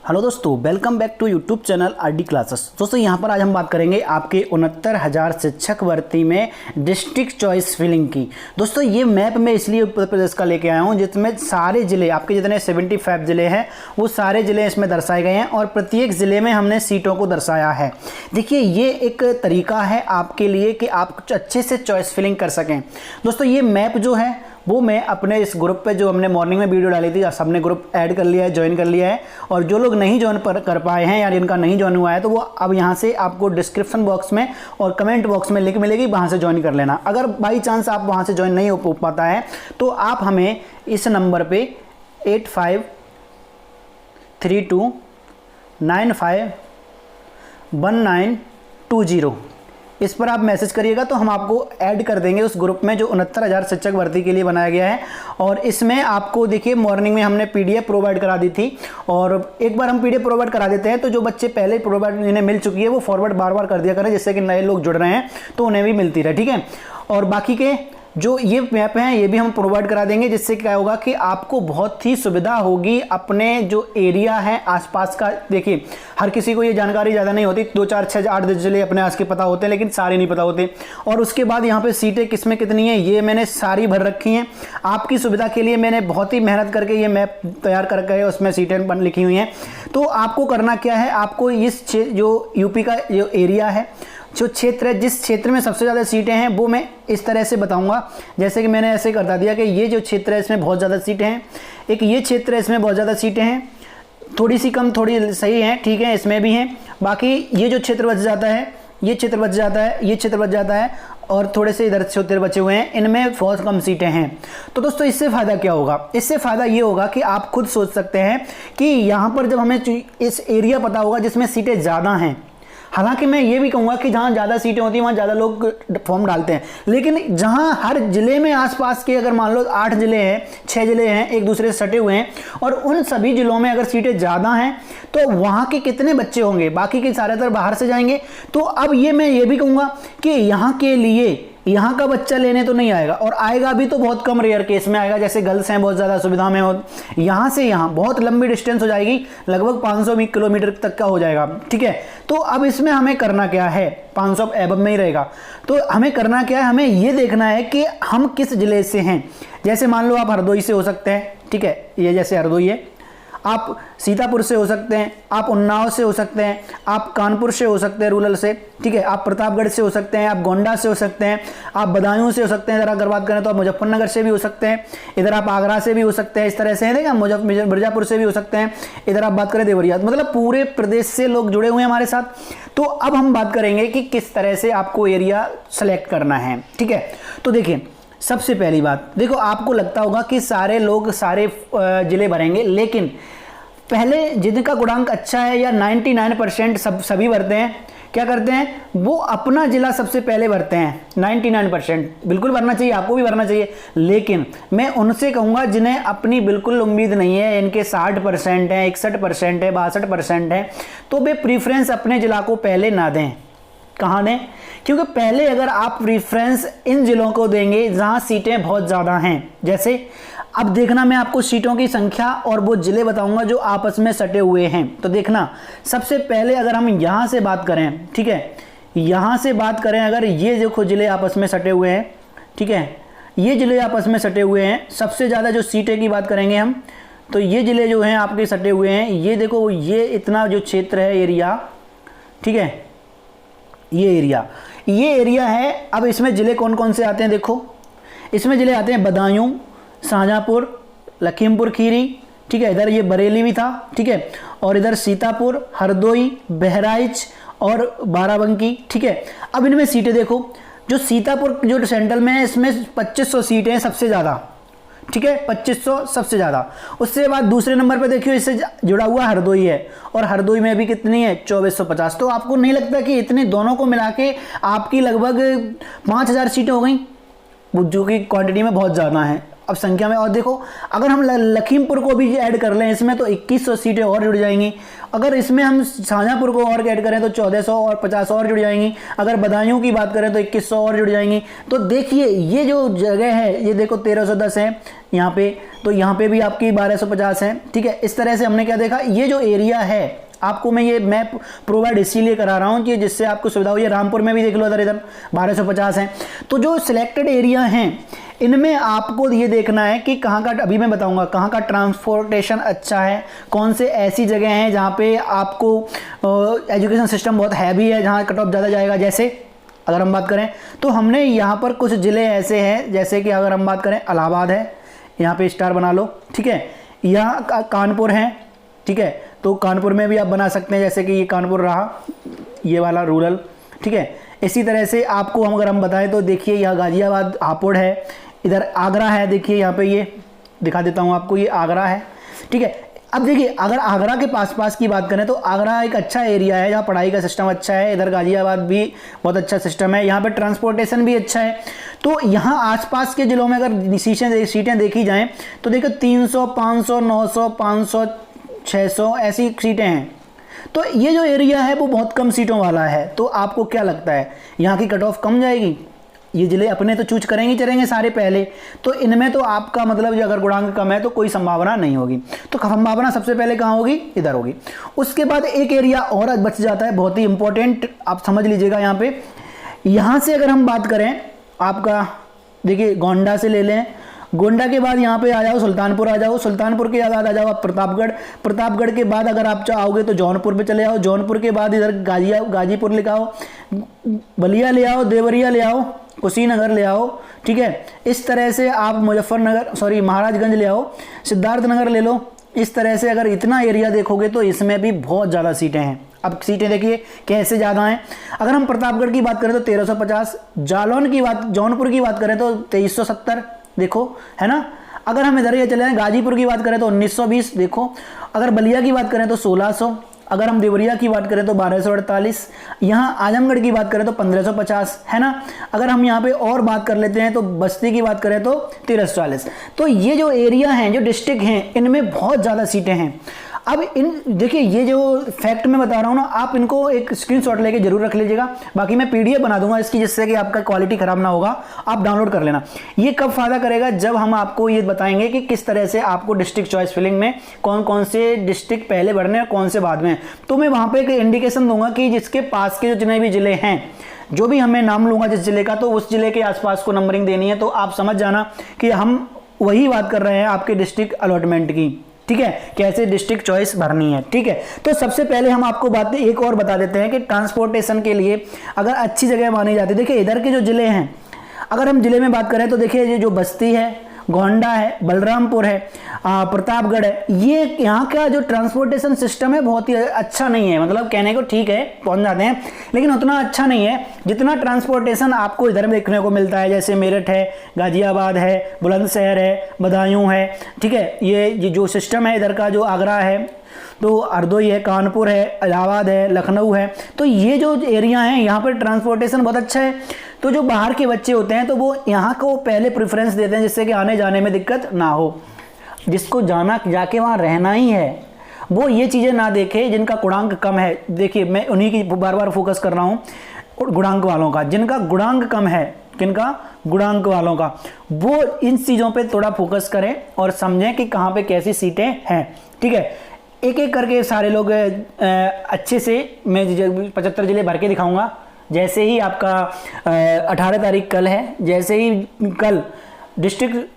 Hello दोस्तों, welcome back to YouTube channel RD classes. दोस्तों यहाँ पर आज हम बात करेंगे आपके 69,000 शिक्षक भर्ती में डिस्ट्रिक्ट चॉइस फिलिंग की। दोस्तों ये मैप मैं इसलिए उत्तर प्रदेश का लेके आया हूँ जिसमें सारे ज़िले आपके जितने 75 ज़िले हैं वो सारे ज़िले इसमें दर्शाए गए हैं और प्रत्येक ज़िले में हमने सीटों को दर्शाया है। देखिए ये एक तरीका है आपके लिए कि आप अच्छे से चॉइस फिलिंग कर सकें। दोस्तों ये मैप जो है वो मैं अपने इस ग्रुप पे जो हमने मॉर्निंग में वीडियो डाली थी सबने ग्रुप ऐड कर लिया है, ज्वाइन कर लिया है। और जो लोग नहीं ज्वाइन कर पाए हैं या जिनका नहीं ज्वाइन हुआ है तो वो अब यहाँ से आपको डिस्क्रिप्शन बॉक्स में और कमेंट बॉक्स में लिंक मिलेगी, वहाँ से ज्वाइन कर लेना। अगर बाई चांस आप वहाँ से ज्वाइन नहीं हो पाता है तो आप हमें इस नंबर पे 8532951920 इस पर आप मैसेज करिएगा तो हम आपको ऐड कर देंगे उस ग्रुप में जो 69,000 शिक्षक भर्ती के लिए बनाया गया है। और इसमें आपको देखिए मॉर्निंग में हमने पीडीएफ प्रोवाइड करा दी थी और एक बार हम पीडीएफ प्रोवाइड करा देते हैं तो जो बच्चे पहले प्रोवाइड इन्हें मिल चुकी है वो फॉरवर्ड बार बार कर दिया करें, जिससे कि नए लोग जुड़ रहे हैं तो उन्हें भी मिलती रहे, ठीक है। और बाकी के जो ये मैप हैं ये भी हम प्रोवाइड करा देंगे, जिससे क्या होगा कि आपको बहुत ही सुविधा होगी अपने जो एरिया है आसपास का। देखिए हर किसी को ये जानकारी ज़्यादा नहीं होती, 2 4 6 8 10 जिले अपने आस के पता होते हैं लेकिन सारे नहीं पता होते। और उसके बाद यहाँ पे सीटें किसमें कितनी हैं ये मैंने सारी भर रखी हैं आपकी सुविधा के लिए। मैंने बहुत ही मेहनत करके ये मैप तैयार करके उसमें सीटें लिखी हुई हैं। तो आपको करना क्या है, आपको इस जो यूपी का जो एरिया है, जो क्षेत्र है, जिस क्षेत्र में सबसे ज़्यादा सीटें हैं वो मैं इस तरह से बताऊंगा। जैसे कि मैंने ऐसे बता दिया कि ये जो क्षेत्र है इसमें बहुत ज़्यादा सीटें हैं, एक ये क्षेत्र है इसमें बहुत ज़्यादा सीटें हैं, थोड़ी सी कम थोड़ी सही हैं, ठीक है, इसमें भी हैं। बाकी ये जो क्षेत्र बच जाता है, ये क्षेत्र बच जाता है, ये क्षेत्र बच जाता है और थोड़े से इधर क्षेत्र बचे हुए हैं, इनमें बहुत कम सीटें हैं। तो दोस्तों इससे फ़ायदा क्या होगा, इससे फ़ायदा ये होगा कि आप खुद सोच सकते हैं कि यहाँ पर जब हमें इस एरिया पता होगा जिसमें सीटें ज़्यादा हैं, हालांकि मैं ये भी कहूँगा कि जहाँ ज़्यादा सीटें होती हैं वहाँ ज़्यादा लोग फॉर्म डालते हैं, लेकिन जहाँ हर ज़िले में आसपास के अगर मान लो 8 ज़िले हैं, 6 ज़िले हैं एक दूसरे से सटे हुए हैं और उन सभी ज़िलों में अगर सीटें ज़्यादा हैं तो वहाँ के कितने बच्चे होंगे, बाकी के ज़्यादातर बाहर से जाएंगे। तो अब ये मैं ये भी कहूँगा कि यहाँ के लिए यहाँ का बच्चा लेने तो नहीं आएगा, और आएगा भी तो बहुत कम रेयर केस में आएगा, जैसे गर्ल्स हैं बहुत ज़्यादा सुविधा में हो, यहाँ से यहाँ बहुत लंबी डिस्टेंस हो जाएगी, लगभग 500 किलोमीटर तक का हो जाएगा, ठीक है। तो अब इसमें हमें करना क्या है, 500 एबव में ही रहेगा। तो हमें करना क्या है, हमें ये देखना है कि हम किस ज़िले से हैं। जैसे मान लो आप हरदोई से हो सकते हैं, ठीक है, ये जैसे हरदोई है, आप सीतापुर से हो सकते हैं, आप उन्नाव से हो सकते हैं, आप कानपुर से हो सकते हैं रूरल से, ठीक है, आप प्रतापगढ़ से हो सकते हैं, आप गोंडा से हो सकते हैं, आप बदायूं से हो सकते हैं, इधर अगर बात करें तो आप मुजफ्फरनगर से भी हो सकते हैं, इधर आप आगरा से भी हो सकते हैं, इस तरह से है देखा, मिर्जापुर से भी हो सकते हैं, इधर आप बात करें देवरिया, मतलब पूरे प्रदेश से लोग जुड़े हुए हैं हमारे साथ। तो अब हम बात करेंगे कि किस तरह से आपको एरिया सेलेक्ट करना है, ठीक है। तो देखिए सबसे पहली बात, देखो आपको लगता होगा कि सारे लोग सारे जिले भरेंगे, लेकिन पहले जिनका गुणांक अच्छा है या 99% सभी भरते हैं, क्या करते हैं, वो अपना जिला सबसे पहले भरते हैं। 99% बिल्कुल भरना चाहिए, आपको भी भरना चाहिए, लेकिन मैं उनसे कहूँगा जिन्हें अपनी बिल्कुल उम्मीद नहीं है, इनके 60% है, 61% है, 62% है, तो वे प्रीफ्रेंस अपने जिला को पहले ना दें। कहाँ दें, क्योंकि पहले अगर आप प्रीफ्रेंस इन जिलों को देंगे जहाँ सीटें बहुत ज़्यादा हैं, जैसे अब देखना मैं आपको सीटों की संख्या और वो जिले बताऊंगा जो आपस में सटे हुए हैं। तो देखना सबसे पहले अगर हम यहाँ से बात करें, ठीक है, यहाँ से बात करें, अगर ये देखो जिले आपस में सटे हुए हैं, ठीक है, ये जिले आपस में सटे हुए हैं, सबसे ज़्यादा जो सीटें की बात करेंगे हम, तो ये जिले जो हैं आपके सटे हुए हैं, ये देखो ये इतना जो क्षेत्र है एरिया, ठीक है, ये एरिया है। अब इसमें ज़िले कौन कौन से आते हैं, देखो इसमें ज़िले आते हैं बदायूं, शाहजहाँपुर, लखीमपुर खीरी, ठीक है, इधर ये बरेली भी था, ठीक है, और इधर सीतापुर, हरदोई, बहराइच और बाराबंकी, ठीक है। अब इनमें सीटें देखो, जो सीतापुर जो सेंट्रल में है इसमें 2500 सीटें हैं सबसे ज़्यादा, ठीक है, 2500 सबसे ज़्यादा। उससे बाद दूसरे नंबर पे देखियो इससे जुड़ा हुआ हरदोई है, और हरदोई में भी कितनी है, 2450। तो आपको नहीं लगता कि इतने दोनों को मिला के आपकी लगभग 5000 सीटें हो गई, जो कि क्वांटिटी में बहुत ज़्यादा हैं। अब संख्या में। और देखो अगर हम लखीमपुर को भी ऐड कर लें इसमें तो 2100 सीटें और जुड़ जाएंगी। अगर इसमें हम शाहजहाँपुर को और ऐड करें तो 1400 और 50 और जुड़ जाएंगी। अगर बदायूं की बात करें तो 2100 और जुड़ जाएंगी। तो देखिए ये जो जगह है ये देखो 1310 है यहाँ पे, तो यहाँ पे भी आपकी 1250 है। ठीक है, इस तरह से हमने क्या देखा, ये जो एरिया है आपको मैं ये मैप प्रोवाइड इसीलिए करा रहा हूँ कि जिससे आपको सुविधा हो। ये रामपुर में भी देख लो इधर 1250 है। तो जो सिलेक्टेड एरिया हैं इनमें आपको ये देखना है कि कहाँ का, अभी मैं बताऊंगा कहाँ का ट्रांसपोर्टेशन अच्छा है, कौन से ऐसी जगह हैं जहाँ पे आपको एजुकेशन सिस्टम बहुत हैवी है, जहाँ कट ऑफ ज़्यादा जाएगा। जैसे अगर हम बात करें तो हमने यहाँ पर कुछ ज़िले ऐसे हैं, जैसे कि अगर हम बात करें इलाहाबाद है, यहाँ पे स्टार बना लो। ठीक है, यहाँ कानपुर है। ठीक है, तो कानपुर में भी आप बना सकते हैं, जैसे कि ये कानपुर रहा ये वाला रूरल। ठीक है, इसी तरह से आपको हम अगर हम बताएं तो देखिए यहाँ गाजियाबाद हापुड़ है, इधर आगरा है। देखिए यहाँ पे ये दिखा देता हूँ आपको, ये आगरा है। ठीक है, अब देखिए अगर आगरा के पास की बात करें तो आगरा एक अच्छा एरिया है जहाँ पढ़ाई का सिस्टम अच्छा है। इधर गाजियाबाद भी बहुत अच्छा सिस्टम है, यहाँ पे ट्रांसपोर्टेशन भी अच्छा है। तो यहाँ आसपास के ज़िलों में अगर सीटें देखी जाएं तो देखो 300, 500, 900, 500, 600 ऐसी सीटें हैं। तो ये जो एरिया है वो बहुत कम सीटों वाला है। तो आपको क्या लगता है यहाँ की कट ऑफ कम जाएगी? ये ज़िले अपने तो चूज करेंगे सारे पहले, तो इनमें तो आपका मतलब जो अगर गुणांक कम है तो कोई संभावना नहीं होगी। तो संभावना सबसे पहले कहाँ होगी? इधर होगी। उसके बाद एक एरिया और बच जाता है, बहुत ही इंपॉर्टेंट, आप समझ लीजिएगा। यहाँ पे यहाँ से अगर हम बात करें आपका, देखिए गोंडा से ले लें, गोंडा के बाद यहाँ पे आ जाओ सुल्तानपुर, आ जाओ सुल्तानपुर के बाद आ जाओ आप प्रतापगढ़, प्रतापगढ़ के बाद अगर आप चाहोगे तो जौनपुर पे चले आओ, जौनपुर के बाद इधर गाजीपुर ले आओ, बलिया ले आओ, देवरिया ले आओ, कुशीनगर ले आओ। ठीक है, इस तरह से आप महाराजगंज ले आओ, सिद्धार्थनगर ले लो। इस तरह से अगर इतना एरिया देखोगे तो इसमें भी बहुत ज़्यादा सीटें हैं। अब सीटें देखिए कैसे ज़्यादा हैं। अगर हम प्रतापगढ़ की बात करें तो 1350, जौनपुर की बात करें तो 2370, देखो है ना। अगर हम इधर ये चले जाएं गाजीपुर की बात करें तो 1920, देखो। अगर बलिया की बात करें तो 1600, अगर हम देवरिया की बात करें तो 1248, यहाँ आजमगढ़ की बात करें तो 1550, है ना। अगर हम यहाँ पे और बात कर लेते हैं तो बस्ती की बात करें तो 1340। तो ये जो एरिया हैं, जो डिस्ट्रिक्ट हैं, इनमें बहुत ज़्यादा सीटें हैं। अब इन देखिए ये जो फैक्ट मैं बता रहा हूँ ना, आप इनको एक स्क्रीनशॉट लेके जरूर रख लीजिएगा। बाकी मैं पीडीएफ बना दूंगा इसकी, जिससे कि आपका क्वालिटी खराब ना होगा, आप डाउनलोड कर लेना। ये कब फायदा करेगा? जब हम आपको ये बताएंगे कि किस तरह से आपको डिस्ट्रिक्ट चॉइस फिलिंग में कौन कौन से डिस्ट्रिक्ट पहले भरने हैं और कौन से बाद में। तो मैं वहाँ पर एक इंडिकेशन दूंगा कि जिसके पास के जो जितने भी जिले हैं, जो भी हमें नाम लूंगा जिस जिले का, तो उस जिले के आसपास को नंबरिंग देनी है। तो आप समझ जाना कि हम वही बात कर रहे हैं आपके डिस्ट्रिक्ट अलॉटमेंट की। ठीक है, कैसे डिस्ट्रिक्ट चॉइस भरनी है। ठीक है, तो सबसे पहले हम आपको बात एक और बता देते हैं कि ट्रांसपोर्टेशन के लिए अगर अच्छी जगह मानी जाती है, देखिए इधर के जो जिले हैं, अगर हम जिले में बात करें तो देखिए ये जो बस्ती है, गोंडा है, बलरामपुर है, प्रतापगढ़ है, ये यहाँ का जो ट्रांसपोर्टेशन सिस्टम है बहुत ही अच्छा नहीं है। मतलब कहने को ठीक है पहुँच जाते हैं, लेकिन उतना अच्छा नहीं है जितना ट्रांसपोर्टेशन आपको इधर देखने को मिलता है। जैसे मेरठ है, गाजियाबाद है, बुलंदशहर है, बदायूं है। ठीक है, ये जो सिस्टम है इधर का, जो आगरा है तो हरदोई है, कानपुर है, इलाहाबाद है, लखनऊ है। तो ये जो एरिया हैं यहाँ पर ट्रांसपोर्टेशन बहुत अच्छा है। तो जो बाहर के बच्चे होते हैं तो वो यहाँ को पहले प्रेफरेंस देते हैं, जिससे कि आने जाने में दिक्कत ना हो। जिसको जाके वहाँ रहना ही है वो ये चीज़ें ना देखे जिनका गुणांक कम है। देखिए मैं उन्हीं की बार बार फोकस कर रहा हूँ, गुणांक वालों का, जिनका गुणांक कम है, किनका? गुणांक वालों का। वो इन चीज़ों पे थोड़ा फोकस करें और समझें कि कहाँ पे कैसी सीटें हैं। ठीक है, एक एक करके सारे लोग अच्छे से मैं 75 जिले भर के दिखाऊंगा। जैसे ही आपका 18 तारीख कल है, जैसे ही कल डिस्ट्रिक्ट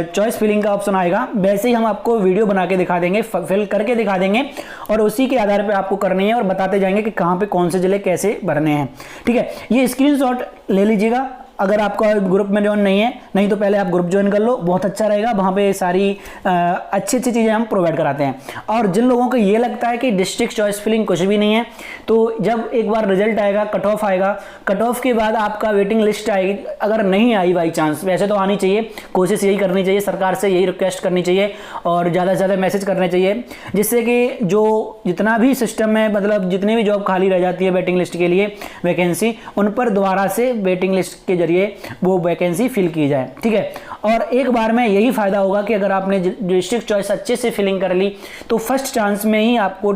चॉइस फिलिंग का ऑप्शन आएगा, वैसे ही हम आपको वीडियो बना के दिखा देंगे, फिल करके दिखा देंगे, और उसी के आधार पे आपको करनी है और बताते जाएंगे कि कहाँ पे कौन से जिले कैसे भरने हैं। ठीक है, ये स्क्रीनशॉट ले लीजिएगा अगर आपका ग्रुप में ज्वाइन नहीं है, नहीं तो पहले आप ग्रुप ज्वाइन कर लो, बहुत अच्छा रहेगा। वहाँ पे सारी अच्छी अच्छी चीज़ें हम प्रोवाइड कराते हैं। और जिन लोगों को ये लगता है कि डिस्ट्रिक्ट चॉइस फिलिंग कुछ भी नहीं है, तो जब एक बार रिजल्ट आएगा, कट ऑफ आएगा, कट ऑफ के बाद आपका वेटिंग लिस्ट आएगी। अगर नहीं आई बाई चांस, वैसे तो आनी चाहिए, कोशिश यही करनी चाहिए, सरकार से यही रिक्वेस्ट करनी चाहिए और ज़्यादा से ज़्यादा मैसेज करने चाहिए, जिससे कि जो जितना भी सिस्टम है, मतलब जितनी भी जॉब खाली रह जाती है वेटिंग लिस्ट के लिए वैकेंसी, उन पर दोबारा से वेटिंग लिस्ट के जरिए वो वैकेंसी फिल की जाए, ठीक है। और एक बार में यही फायदा होगा कि अगर आपने डिस्ट्रिक्ट चॉइस अच्छे से फिलिंग कर ली तो फर्स्ट चांस में ही आपको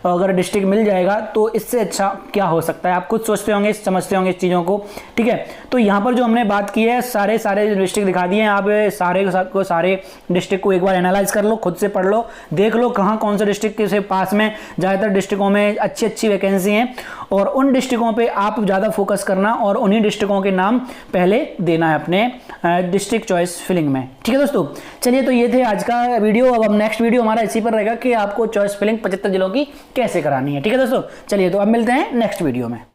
अगर डिस्ट्रिक्ट मिल जाएगा तो इससे अच्छा क्या हो सकता है। आप खुद सोचते होंगे, समझते होंगे इस चीज़ों को, ठीक है। तो यहाँ पर जो हमने बात की है सारे डिस्ट्रिक्ट दिखा दिए हैं। आप सारे डिस्ट्रिक्ट को एक बार एनालाइज कर लो, खुद से पढ़ लो, देख लो कहाँ कौन सा डिस्ट्रिक्ट के पास में ज़्यादातर डिस्ट्रिक्टों में अच्छी अच्छी वैकेंसी हैं और उन डिस्ट्रिक्टों पे आप ज़्यादा फोकस करना और उन्हीं डिस्ट्रिक्टों के नाम पहले देना है अपने डिस्ट्रिक्ट चॉइस फिलिंग में, ठीक है दोस्तों। चलिए, तो ये थे आज का वीडियो। अब नेक्स्ट वीडियो हमारा इसी पर रहेगा कि आपको चॉइस फिलिंग 75 जिलों की कैसे करानी है, ठीक है दोस्तों। चलिए, तो अब मिलते हैं नेक्स्ट वीडियो में।